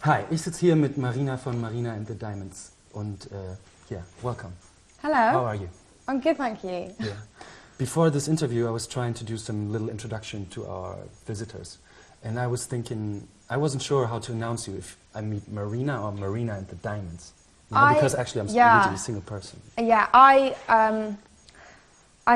Hi, ich sitze hier mit Marina von Marina and the Diamonds und yeah, welcome. Hello. How are you? I'm good, thank you. Yeah. Before this interview, I was trying to do some little introduction to our visitors, and I was thinking, I wasn't sure how to announce you, if I meet Marina or Marina and the Diamonds. You know, because actually I'm usually a single person. Yeah, I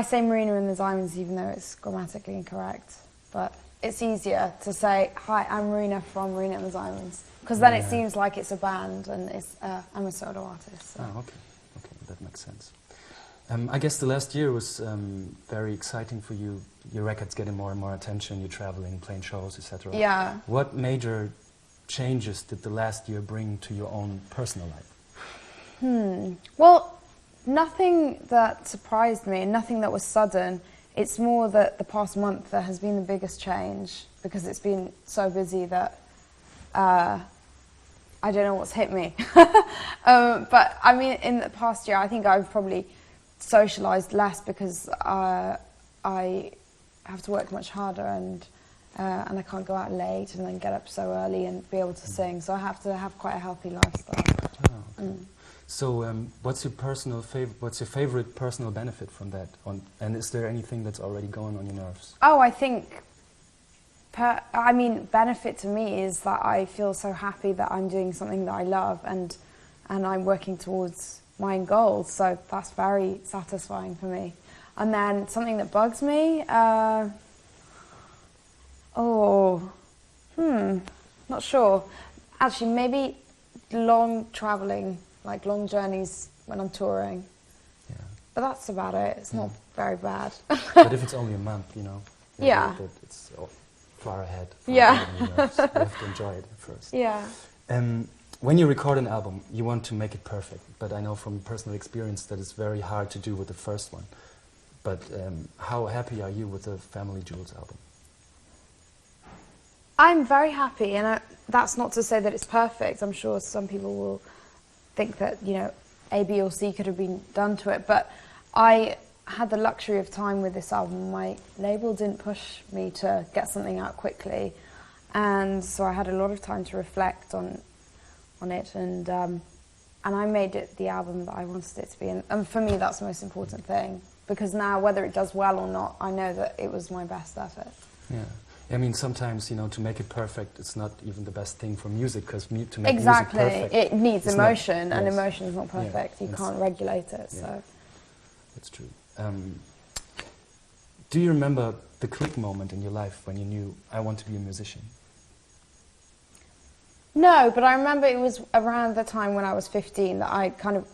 say Marina and the Diamonds even though it's grammatically incorrect, but it's easier to say, hi, I'm Marina from Marina and the Diamonds, because then it seems like it's a band and it's, I'm a solo artist. So. Oh, okay. Okay, that makes sense. I guess the last year was very exciting for you. Your record's getting more and more attention, you're traveling, playing shows, etc. Yeah. What major changes did the last year bring to your own personal life? Well, nothing that surprised me, nothing that was sudden. It's more that the past month there has been the biggest change because it's been so busy that I don't know what's hit me. But I mean, in the past year, I think I've probably socialised less because I have to work much harder and I can't go out late and then get up so early and be able to sing. So I have to have quite a healthy lifestyle. Oh, okay. So, what's your favorite personal benefit from that? And is there anything that's already going on your nerves? Oh, I think, benefit to me is that I feel so happy that I'm doing something that I love and I'm working towards my goals. So that's very satisfying for me. And then something that bugs me, not sure. Actually, maybe long traveling. Like long journeys when I'm touring. Yeah. But that's about it. It's not very bad. But if it's only a month, you know. Yeah. It's far ahead. Yeah. You have to enjoy it first. Yeah. When you record an album, you want to make it perfect. But I know from personal experience that it's very hard to do with the first one. But how happy are you with the Family Jewels album? I'm very happy, and that's not to say that it's perfect. I'm sure some people will think that, you know, A, B or C could have been done to it, but I had the luxury of time with this album. My label didn't push me to get something out quickly, and so I had a lot of time to reflect on it, and I made it the album that I wanted it to be, and for me that's the most important thing, because now whether it does well or not, I know that it was my best effort. Yeah. I mean, sometimes, you know, to make it perfect, it's not even the best thing for music, because to make exactly. music perfect... It needs emotion, and yes. emotion is not perfect. You can't regulate it, so... That's true. Do you remember the click moment in your life when you knew, I want to be a musician? No, but I remember it was around the time when I was 15 that I kind of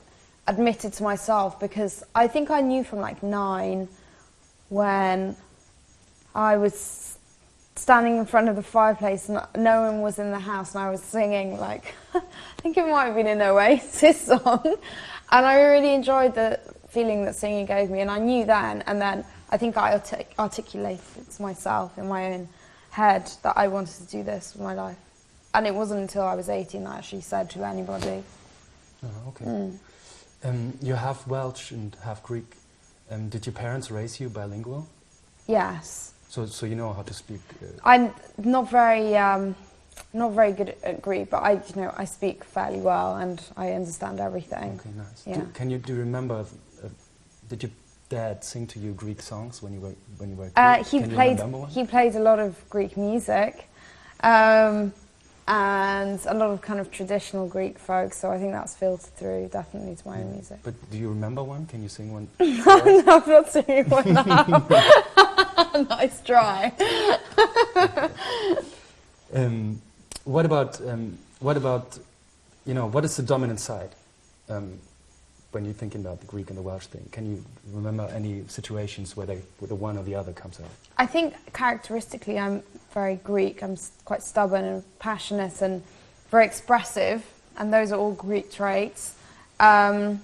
admitted to myself, because I think I knew from like 9 when I was standing in front of the fireplace and no one was in the house and I was singing, like, I think it might have been an Oasis song, and I really enjoyed the feeling that singing gave me, and I knew then, and then I think I articulated to myself in my own head that I wanted to do this with my life, and it wasn't until I was 18 that I actually said to anybody. Oh, okay. You're half Welsh and half Greek. Did your parents raise you bilingual? Yes. So you know how to speak? I'm not very good at Greek, but I speak fairly well and I understand everything. Okay, nice. Yeah. Do you remember? Did your dad sing to you Greek songs when you were a kid? He played a lot of Greek music, and a lot of kind of traditional Greek folk. So I think that's filtered through definitely to my own music. But do you remember one? Can you sing one? No, I'm not singing one now. Nice try. What about you know, what is the dominant side when you're thinking about the Greek and the Welsh thing? Can you remember any situations where the one or the other comes out? I think characteristically I'm very Greek. I'm quite stubborn and passionate and very expressive, and those are all Greek traits. I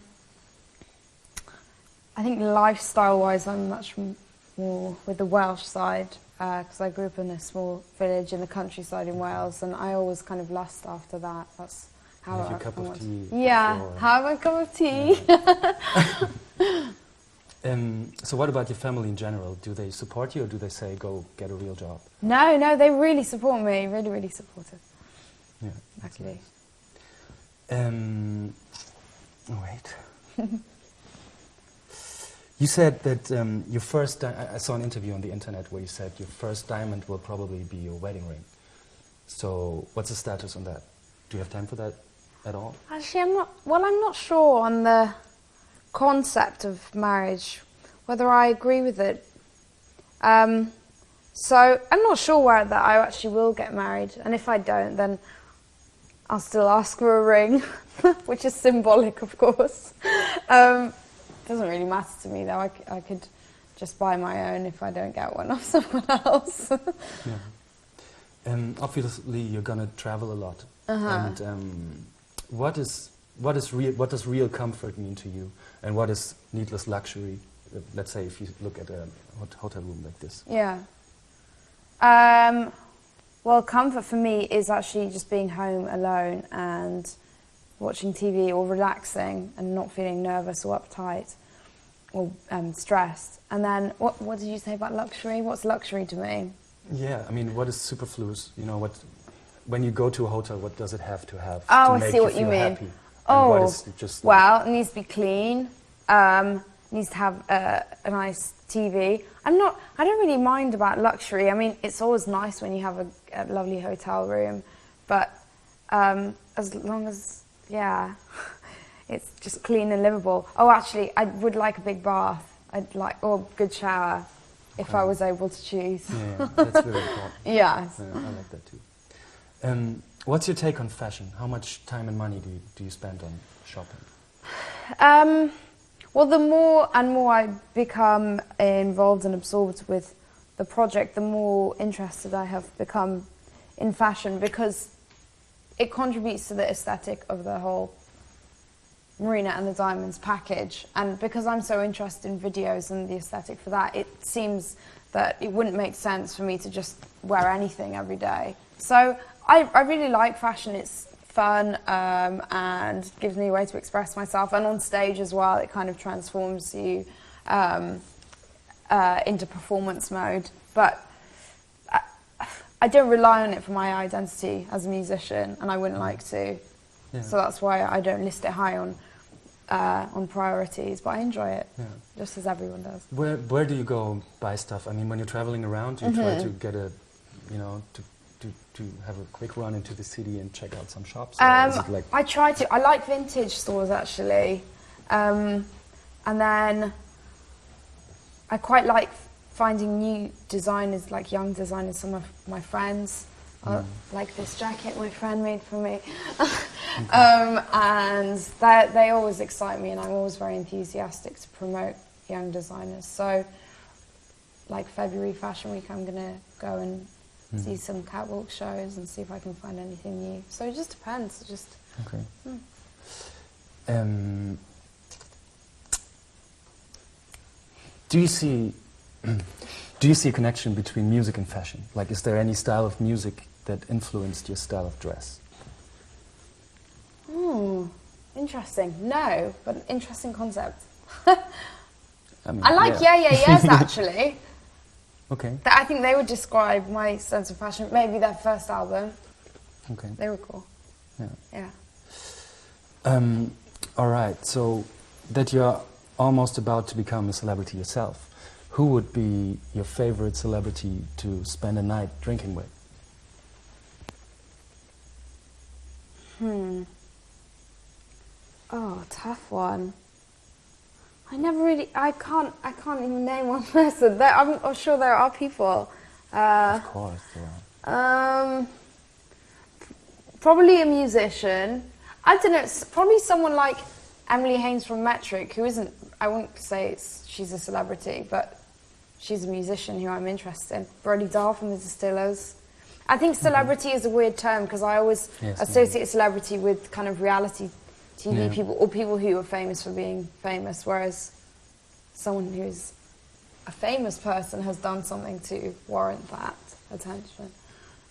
think lifestyle-wise I'm much more with the Welsh side, because I grew up in a small village in the countryside in Wales, and I always kind of lust after that. That's how have your cup of tea. Yeah, have a cup of tea. Yeah. So what about your family in general? Do they support you, or do they say, go get a real job? No, they really support me, really, really supportive. Yeah. Exactly. Wait. You said that your first... I saw an interview on the internet where you said your first diamond will probably be your wedding ring. So what's the status on that? Do you have time for that at all? Actually, I'm not sure on the concept of marriage, whether I agree with it. So I'm not sure that I actually will get married, and if I don't, then I'll still ask for a ring, which is symbolic, of course. Doesn't really matter to me, though. I could just buy my own if I don't get one off someone else. Yeah. Obviously, you're gonna travel a lot. And what does real comfort mean to you, and what is needless luxury? Let's say if you look at a hotel room like this. Yeah. Well, comfort for me is actually just being home alone and watching TV or relaxing and not feeling nervous or uptight or stressed. And then, what did you say about luxury? What's luxury to me? Yeah, I mean, what is superfluous? You know, when you go to a hotel, what does it have to have to make I see what you you feel mean. happy? Oh, and what is just well, it needs to be clean. Needs to have a nice TV. I don't really mind about luxury. I mean, it's always nice when you have a lovely hotel room, but as long as, yeah, it's just clean and livable. Oh, actually, I would like a big bath. Or a good shower, if I was able to choose. Yeah, that's very important. Yes. I like that too. What's your take on fashion? How much time and money do you spend on shopping? Well, the more and more I become involved and absorbed with the project, the more interested I have become in fashion, because it contributes to the aesthetic of the whole Marina and the Diamonds package. And because I'm so interested in videos and the aesthetic for that, it seems that it wouldn't make sense for me to just wear anything every day. So I really like fashion. It's fun and gives me a way to express myself, and on stage as well it kind of transforms you into performance mode, but I don't rely on it for my identity as a musician, and I wouldn't like to. Yeah. So that's why I don't list it high on priorities, but I enjoy it, just as everyone does. Where do you go buy stuff? I mean, when you're traveling around, you try to get to have a quick run into the city and check out some shops? Or is it like I try to. I like vintage stores, actually. And then I quite like finding new designers, like young designers. Some of my friends, like this jacket my friend made for me. And they always excite me, and I'm always very enthusiastic to promote young designers. So, like February Fashion Week, I'm going to go and see some catwalk shows and see if I can find anything new. So it just depends. Okay. Do you see a connection between music and fashion? Like, is there any style of music that influenced your style of dress? Interesting. No, but an interesting concept. I mean, I like Yes, actually. Okay. I think they would describe my sense of fashion. Maybe their first album. Okay. They were cool. Yeah. All right. So that you're almost about to become a celebrity yourself, who would be your favorite celebrity to spend a night drinking with? Oh, tough one. I can't even name one person. I'm sure there are people. Of course there are. Probably a musician. I don't know, probably someone like Emily Haynes from Metric, who isn't, I wouldn't say she's a celebrity, but she's a musician who I'm interested in. Brody Dahl from the Distillers. I think celebrity is a weird term, because I always associate celebrity with kind of reality TV people, or people who are famous for being famous, whereas someone who's a famous person has done something to warrant that attention.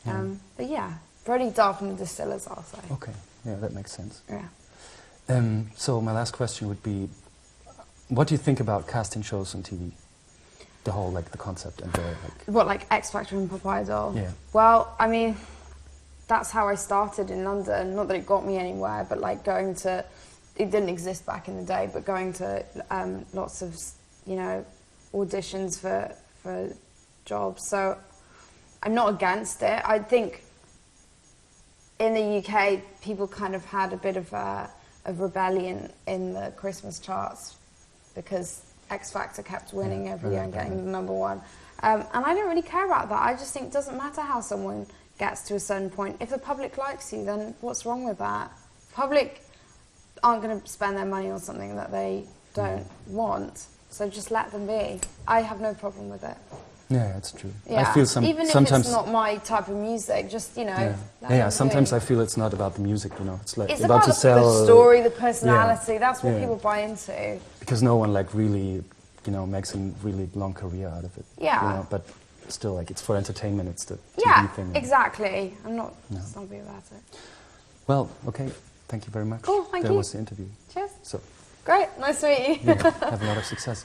But yeah, Brody Dahl from the Distillers, I'll say. Okay, yeah, that makes sense. Yeah. So my last question would be, what do you think about casting shows on TV? The whole, like, the concept and the, like... What, like X Factor and Pop Idol? Yeah. Well, I mean, that's how I started in London. Not that it got me anywhere, but like going to, it didn't exist back in the day, but going to lots of, you know, auditions for jobs. So I'm not against it. I think in the UK, people kind of had a bit of rebellion in the Christmas charts because X Factor kept winning every year and getting the #1. And I don't really care about that. I just think it doesn't matter how someone gets to a certain point. If the public likes you, then what's wrong with that? Public aren't going to spend their money on something that they don't want, so just let them be. I have no problem with it. Yeah, that's true. Yeah. I feel even if sometimes it's not my type of music, just, you know. Yeah, sometimes I feel it's not about the music, you know. It's like it's about to sell the story, the personality. That's what people buy into. Because no one like really, you know, makes a really long career out of it. Yeah. You know, but still, like, it's for entertainment. It's the TV thing. Yeah, exactly. I'm not snobby about it. Well, okay. Thank you very much. Cool, thank you. That was the interview. Cheers. So. Great, nice to meet you. Yeah, have a lot of success.